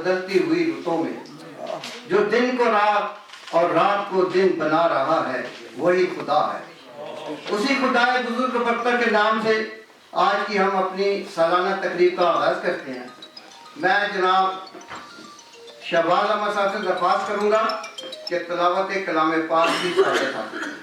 बदलती हुई रुतों में, जो दिन को रात और रात को दिन बना रहा है, वही खुदा है। उसी खुदाए बुजुर्ग बख्तर के नाम से आज की हम अपनी सालाना तकरीब का आगाज़ करते हैं। मैं जनाब शहबाज अहमद साहब से दरख्वास्त करूँगा कि तिलावत कलाम पाक की सादत हासिल करें।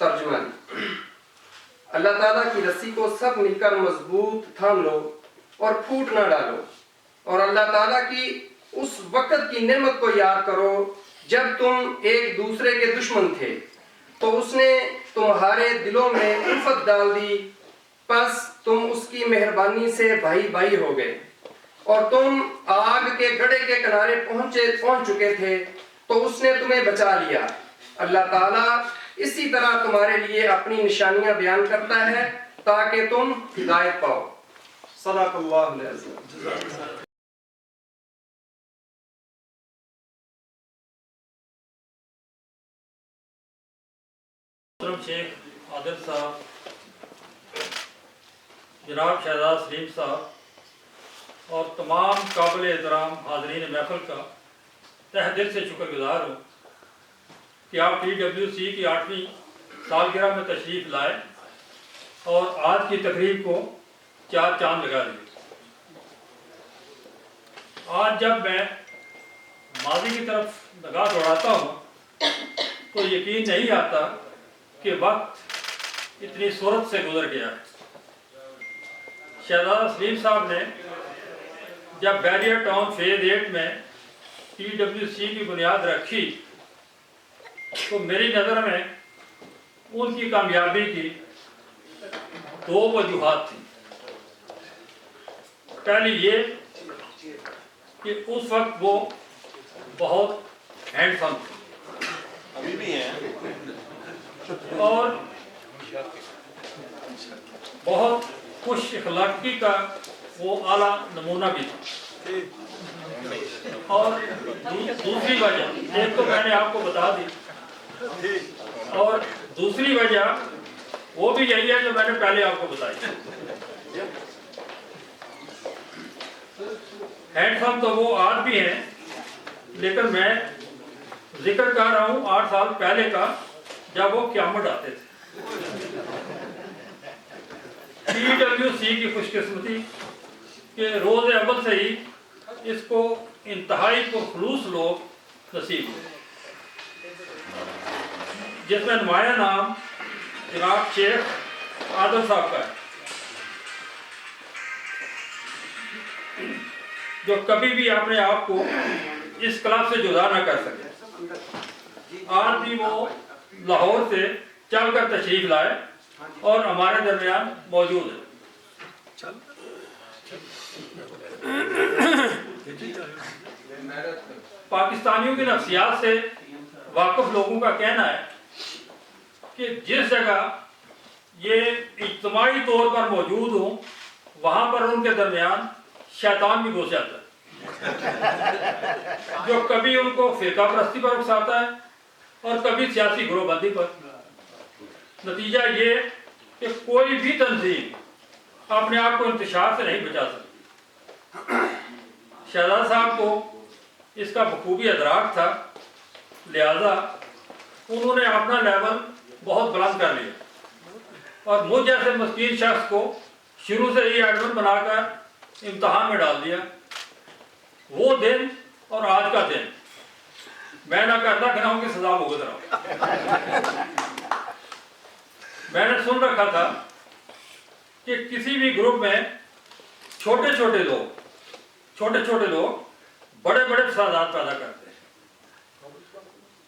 तर्जुमा। अल्लाह ताला की रस्सी को सब मिलकर मजबूत थाम लो और फूट ना डालो, और अल्लाह ताला की उस वक़्त की नेमत को याद करो जब तुम एक दूसरे के दुश्मन थे, तो उसने तुम्हारे दिलों में उल्फत डाल दी, बस तुम उसकी मेहरबानी से भाई भाई हो गए, और तुम आग के गड्ढे के किनारे पहुंच चुके थे, तो उसने तुम्हें बचा लिया। अल्लाह ताला इसी तरह तुम्हारे लिए अपनी निशानियां बयान करता है ताकि तुम हिदायत पाओ। सदाकल्लाहुल अज़ीम। शेख आदिल साहब, जनाब शहजाद सलीम साहब और तमाम काबिल एहतराम हाज़रीन महफ़िल का तहे दिल से शुक्रगुजार हूँ कि आप TWC की 8वीं सालगिरह में तशरीफ़ लाए और आज की तकरीब को 4 चांद लगा दिए। आज जब मैं माजी की तरफ निगाह दौड़ाता हूँ तो यकीन नहीं आता कि वक्त इतनी सूरत से गुजर गया है। शहजाद सलीम साहब ने जब बैरियर टाउन फेज़ 8 में TWC की बुनियाद रखी तो मेरी नज़र में उनकी कामयाबी की 2 वजूहात थी। पहली ये कि उस वक्त वो बहुत हैंडसम थे, अभी भी हैं, और बहुत खुश अखलाकी का वो आला नमूना भी था। और दूसरी वजह, एक तो मैंने आपको बता दी, और दूसरी वजह वो भी यही है जो मैंने पहले आपको बताई। हैंडसम तो वो आज भी हैं, लेकिन मैं जिक्र कर रहा हूँ 8 साल पहले का, जब वो क़यामत आते थे। TWC की खुशकिस्मती के रोज़ अव्वल से ही इसको इंतहाई पुरखलूस लोग नसीब हुए, जिसमें नुमाया नाम जनाब शेख आदिल साहब का है, जो कभी भी अपने आप को इस क्लब से जुदा न कर सके। आज भी वो लाहौर से चलकर तशरीफ लाए और हमारे दरमियान मौजूद है। पाकिस्तानियों की नफ्सियात से वाकिफ लोगों का कहना है कि जिस जगह ये इज्तिमाई तौर पर मौजूद हो, वहाँ पर उनके दरमियान शैतान भी घुस जाता है, जो कभी उनको फ़िरका परस्ती पर उकसाता है और कभी सियासी ग्रोहबंदी पर। नतीजा ये कि कोई भी तंजीम अपने आप को इंतशार से नहीं बचा सकती। शहजाद साहब को इसका बखूबी अदराक था, लिहाजा उन्होंने अपना लेवल बहुत बुलंद कर लिया और मुझ जैसे मस्कीन शख्स को शुरू से ही एडमिन बनाकर इम्तहान में डाल दिया। वो दिन और आज का दिन मैं ना करता गिनाऊं की सजा भुगत रहा हूं। मैंने सुन रखा था कि किसी भी ग्रुप में छोटे छोटे लोग बड़े बड़े फसादात पैदा करते हैं।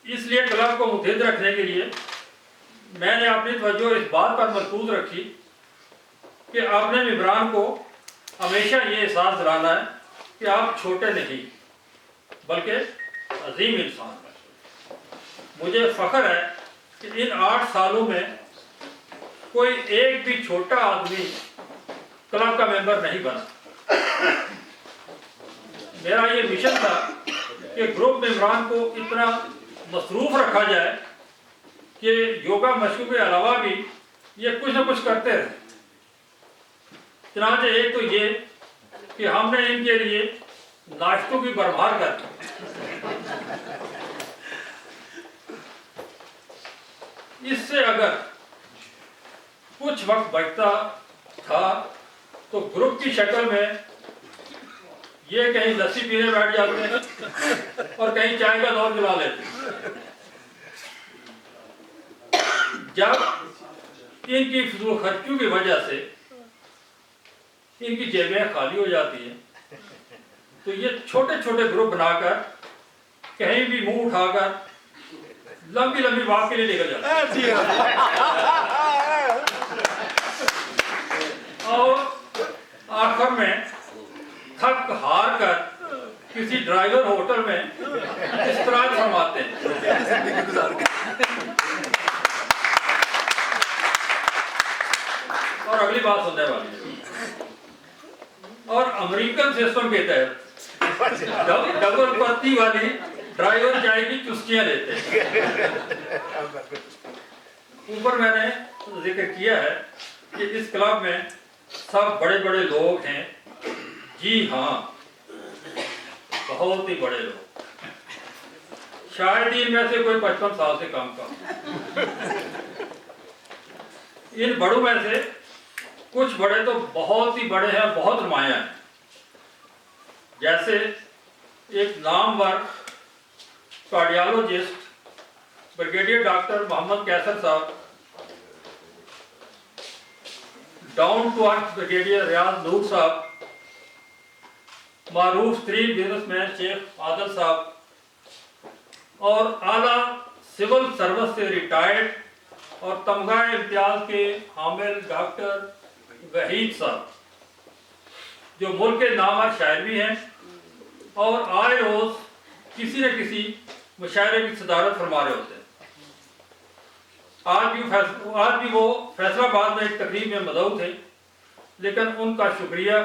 इसलिए क्लब को मुतहद रखने के लिए मैंने अपनी तवज्जो इस बात पर मरकूज रखी कि अपने मेंबरान को हमेशा ये एहसास दिलाना है कि आप छोटे नहीं बल्कि अजीम इंसान हैं। मुझे फ़ख्र है कि इन 8 सालों में कोई एक भी छोटा आदमी क्लब का मेंबर नहीं बना। मेरा ये मिशन था कि ग्रुप मेंबरान को इतना मसरूफ रखा जाए कि योगा मशक़ के अलावा भी ये कुछ ना कुछ करते रहे। चनांचे एक तो ये कि हमने इनके लिए नाश्तों की भरमार कर दी। इससे अगर कुछ वक्त बचता था तो ग्रुप की शक्ल में ये कहीं लस्सी पीने बैठ जाते और कहीं चाय का दौर दिला लेते। जब इनकी फिजूल खर्चों की वजह से इनकी जेबें खाली हो जाती हैं तो ये छोटे छोटे ग्रुप बनाकर कहीं भी मुंह उठाकर लंबी लंबी बात के लिए निकल जाते हैं। और आखिर में थक हार कर किसी ड्राइवर होटल में इस्तराहत फरमाते हैं। और अगली बात सुनने वाली है। और अमेरिकन सिस्टम के तहत डबल पत्ती वाली ड्राइवर चाय की चुस्कियां लेते हैं। ऊपर मैंने जिक्र किया है कि इस क्लब में सब बड़े बड़े लोग हैं। जी हाँ, बहुत ही बड़े लोग, शायद इनमें से कोई 55 साल से कम का। इन बड़ों में से कुछ बड़े तो बहुत ही बड़े हैं, बहुत नुमाया हैं। जैसे एक नामवर cardiologist brigadier doctor Mohammad Qaiser sahab, down to earth brigadier Riaz Noor sahab, मारूफ तरीन बिजनेसमैन शेख आदिल साहब और आला सिविल सर्विस से रिटायर्ड और तमगा इम्तियाज के हामिल डॉक्टर वहीद साहब, जो मुल्क के नामवर शायर भी हैं और आए रोज किसी न किसी मुशायरे की सदारत फरमा रहे होते हैं। आज भी वो फैसलाबाद में एक तकरीब में मदऊ थे, लेकिन उनका शुक्रिया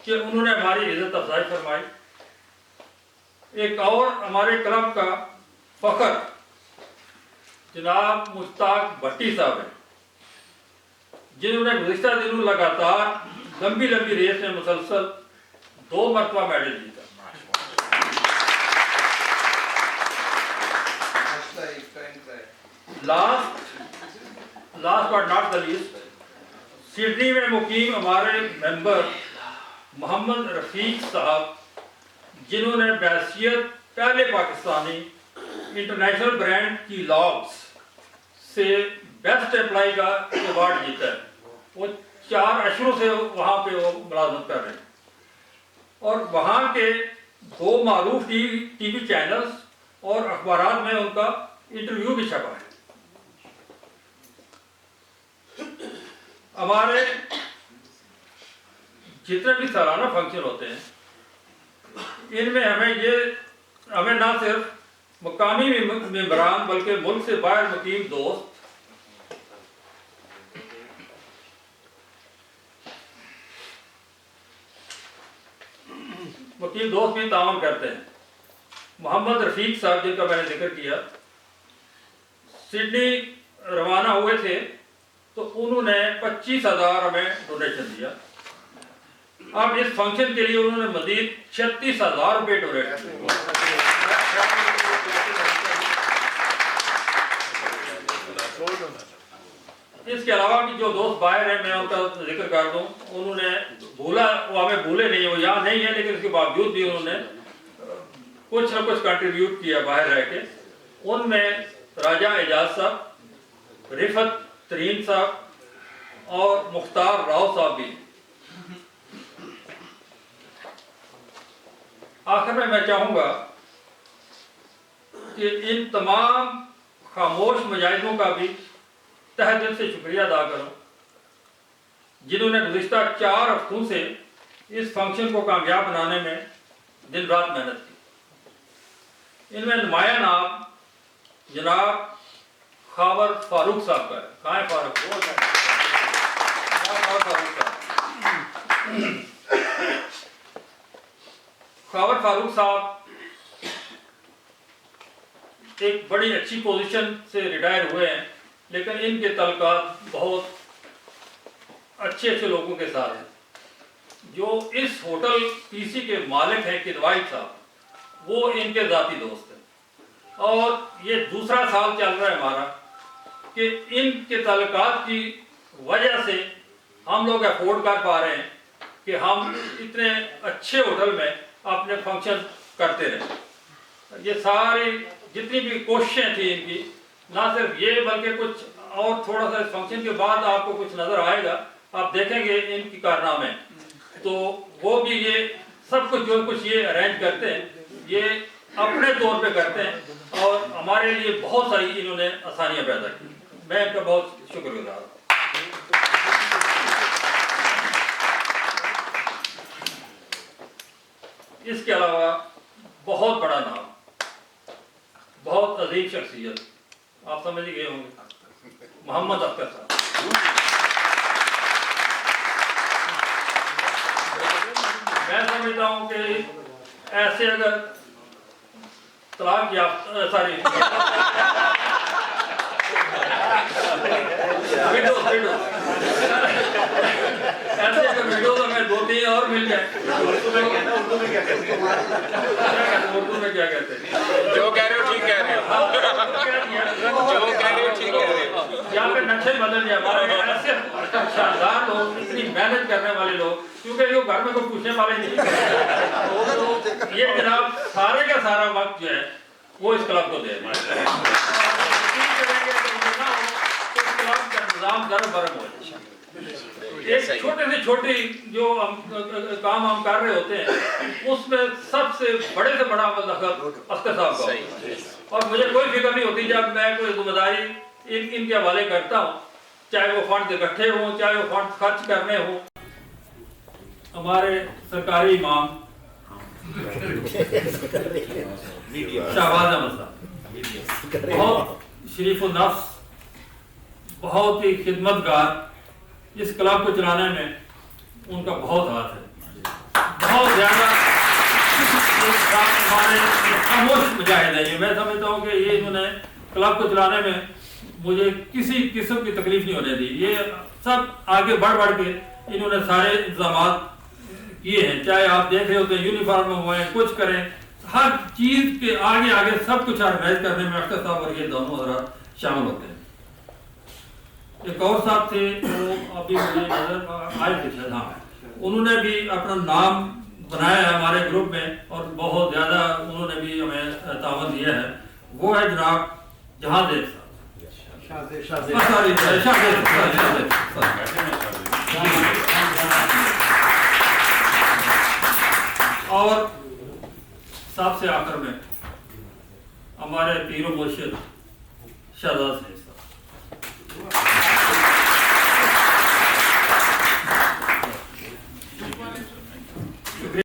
कि उन्होंने हमारी इज्जत अफजाई फरमाई। एक और हमारे क्लब का फख्र जनाब मुश्ताक भट्टी साहब हैं, जिन्होंने गुज़िश्ता दिनों लगातार लंबी लंबी रेस में मुसलसल 2 मरतबा मेडल जीता। Last but not the least, Sydney में मुकीम हमारे मेंबर मोहम्मद रफीक साहब, जिन्होंने बैसियत पहले पाकिस्तानी इंटरनेशनल ब्रांड की लॉग्स से बेस्ट एम्प्लॉय का अवार्ड जीता है। वो 4 अशरों से वहाँ पे वो मुलाजमत कर रहे हैं और वहाँ के 2 मारूफ टीवी चैनल्स और अखबारात में उनका इंटरव्यू भी छपा है। हमारे जितने भी सालाना फंक्शन होते हैं, इनमें हमें ना सिर्फ मुकामी मेंबरान बल्कि मुल्क से बाहर मुकीम दोस्त भी तावन करते हैं। मोहम्मद रफीक साहब, जिनका मैंने जिक्र किया, सिडनी रवाना हुए थे तो उन्होंने 25,000 हमें डोनेशन दिया। अब इस फंक्शन के लिए उन्होंने मजीद 36,000 रुपये डोनेट किए। इसके अलावा भी जो दोस्त बाहर हैं, मैं उनका जिक्र कर दूं, उन्होंने भूला, वो हमें भूले नहीं, वो यहाँ नहीं है, लेकिन उसके बावजूद भी उन्होंने कुछ ना कुछ कंट्रीब्यूट किया बाहर रह के। उनमें राजा एजाज साहब, रिफत तरीन साहब और मुख्तार राव साहब भी। आखिर में मैं चाहूँगा कि इन तमाम खामोश मुजाहिदों का भी तहे दिल से शुक्रिया अदा करूं, जिन्होंने गुज़िश्ता 4 हफ्तों से इस फंक्शन को कामयाब बनाने में दिन रात मेहनत की। इनमें नुमाया नाम जनाब खावर फारूक साहब का है। कहाँ है फारूक? खावर फारूक साहब एक बड़ी अच्छी पोजीशन से रिटायर हुए हैं, लेकिन इनके तल्लुकात बहुत अच्छे लोगों के साथ हैं। जो इस होटल पीसी के मालिक हैं किदवाई साहब, वो इनके ज़ाती दोस्त हैं, और ये दूसरा साल चल रहा है हमारा कि इनके तल्लुकात की वजह से हम लोग अफोर्ड कर पा रहे हैं कि हम इतने अच्छे होटल में अपने फंक्शन करते रहे। ये सारी जितनी भी कोशिशें थी इनकी, ना सिर्फ ये बल्कि कुछ और थोड़ा सा इस फंक्शन के बाद आपको कुछ नज़र आएगा, आप देखेंगे इनकी कारनामे, तो वो भी ये सब कुछ जो कुछ ये अरेंज करते हैं, ये अपने तौर पे करते हैं और हमारे लिए बहुत सारी इन्होंने आसानियां पैदा की। मैं इनका बहुत शुक्रगुजार हूँ। इसके अलावा बहुत बड़ा नाम, बहुत अजीम शख्सियत, आप समझ ही गए होंगे, मोहम्मद अख्तर साहब। मैं समझता हूँ कि ऐसे अगर तलाक याफ्ता, सॉरी ऐसे अगर विडो तो मैं 2-3 और मिल जाए। उर्दू में क्या कहते हैं? जो कह रहे हो ठीक कह रहे हो, जो कह रहे हो ठीक कह रहे हो। यहाँ पे नक्शे बदल जाए। हमारे ऐसे शानदार लोग, इतनी मेहनत करने वाले लोग, क्योंकि जो घर में कोई पूछने वाले नहीं, तो ये जनाब सारे का सारा वक्त जो है वो इस क्लब को दे रहे हैं। निज़ाम दर बरम हो जाए। एक छोटे से छोटी जो काम हम कर रहे होते हैं, उसमें सबसे बड़े से बड़ा अख्तर साहब का, और मुझे कोई फिक्र नहीं होती जब मैं कोई जिम्मेदारी इनके हवाले करता हूँ, चाहे वो फंड इकट्ठे हों, चाहे वो फंड खर्च करने हों। हमारे सरकारी इमाम शहबाज अहमद साहब बहुत शरीफ नफ्स, बहुत ही खिदमतगार, इस क्लब को चलाने में उनका बहुत हाथ है। बहुत ज़्यादा हमारे खामोश मुजाहिद है ये। मैं समझता हूँ कि ये इन्होंने क्लब को चलाने में मुझे किसी किस्म की तकलीफ नहीं होने दी। ये सब आगे बढ़ बढ़ के इन्होंने सारे इंतजाम किए हैं, चाहे आप देख रहे होते हैं यूनिफॉर्म में हुए, कुछ करें, हर चीज़ के आगे आगे सब कुछ ऑर्गेनाइज करने में अख्तर साहब और ये दोनों हज़रात शामिल होते हैं। एक और साहब थे, वो अभी मुझे नजर आए थे, हाँ, उन्होंने भी अपना नाम बनाया है हमारे ग्रुप में और बहुत ज़्यादा उन्होंने भी हमें तावन दिया है। वो है जनाब जहांदेव और सबसे आखिर में हमारे पीरो मुर्शिद शहजाद साहब।